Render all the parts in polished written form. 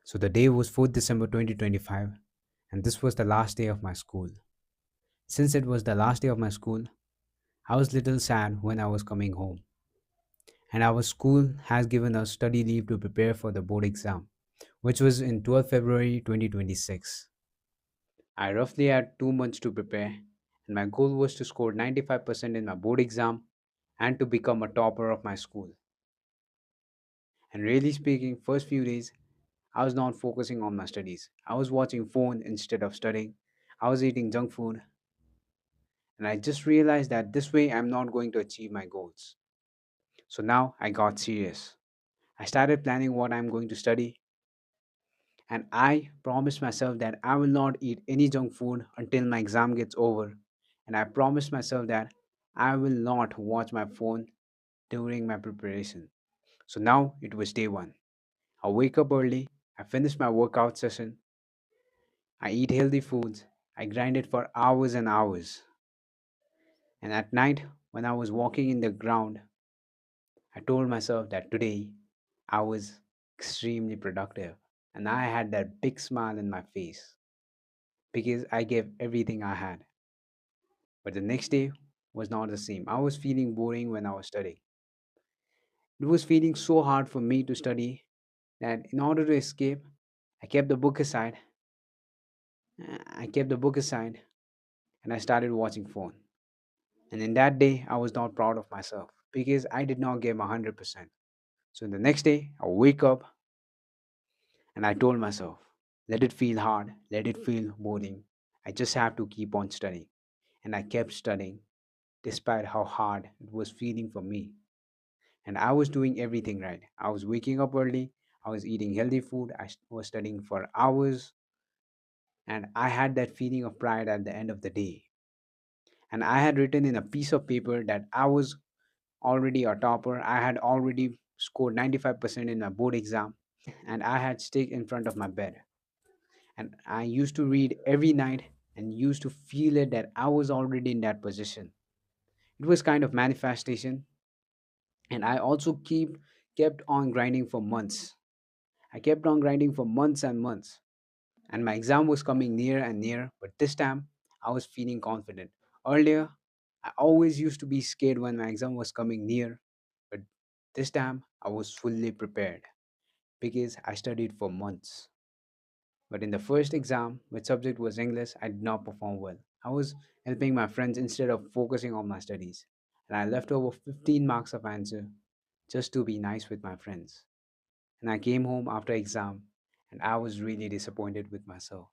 So the day was 4th December 2025, and this was the last day of my school. Since it was the last day of my school, I was little sad when I was coming home. And our school has given us study leave to prepare for the board exam, which was in 12th February 2026. I roughly had 2 months to prepare, and my goal was to score 95% in my board exam and to become a topper of my school. And really speaking, first few days I was not focusing on my studies. I was watching phone instead of studying. I was eating junk food, and I just realized that this way I'm not going to achieve my goals. So now I got serious. I started planning what I'm going to study, and I promised myself that I will not eat any junk food until my exam gets over. And I promised myself that I will not watch my phone during my preparation. So now it was day one. I wake up early, I finish my workout session, I eat healthy foods, I grind it for hours and hours. And at night, when I was walking in the ground, I told myself that today I was extremely productive. And I had that big smile in my face because I gave everything I had. But the next day was not the same. I was feeling boring when I was studying. It was feeling so hard for me to study that in order to escape, I kept the book aside. I kept the book aside and I started watching phone. And in that day, I was not proud of myself because I did not give 100%. So the next day, I wake up and I told myself, let it feel hard, let it feel boring. I just have to keep on studying. And I kept studying despite how hard it was feeling for me. And I was doing everything right. I was waking up early, I was eating healthy food, was studying for hours, and I had that feeling of pride at the end of the day. And I had written in a piece of paper that I was already a topper. I had already scored 95% in my board exam, and I had stick in front of my bed. And I used to read every night and used to feel it that I was already in that position. It was kind of manifestation, and I also kept on grinding for months. I kept on grinding for months and months, and my exam was coming near and near, but this time I was feeling confident. Earlier, I always used to be scared when my exam was coming near, but this time I was fully prepared because I studied for months. But in the first exam, which subject was English, I did not perform well. I was helping my friends instead of focusing on my studies, and I left over 15 marks of answer just to be nice with my friends. And I came home after exam and I was really disappointed with myself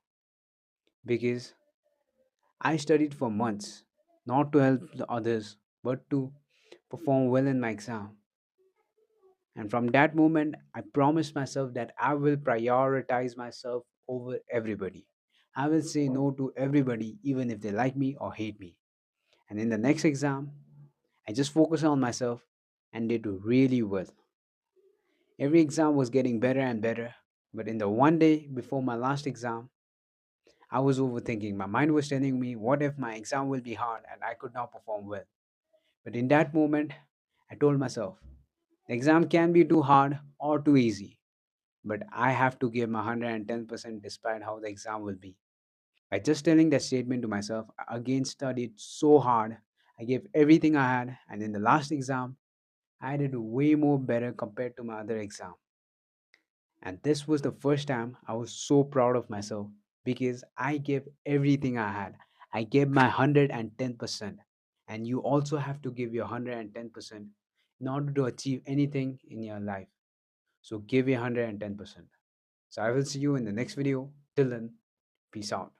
because I studied for months, not to help the others, but to perform well in my exam. And from that moment, I promised myself that I will prioritize myself over everybody. I will say no to everybody, even if they like me or hate me. And in the next exam, I just focused on myself and did really well. Every exam was getting better and better. But in the one day before my last exam, I was overthinking. My mind was telling me, what if my exam will be hard and I could not perform well? But in that moment, I told myself, the exam can be too hard or too easy, but I have to give my 110% despite how the exam will be. By just telling that statement to myself, I again studied so hard. I gave everything I had, and in the last exam, I did way more better compared to my other exam. And this was the first time I was so proud of myself because I gave everything I had. I gave my 110%. And you also have to give your 110% in order to achieve anything in your life. So give your 110%. So I will see you in the next video. Till then, peace out.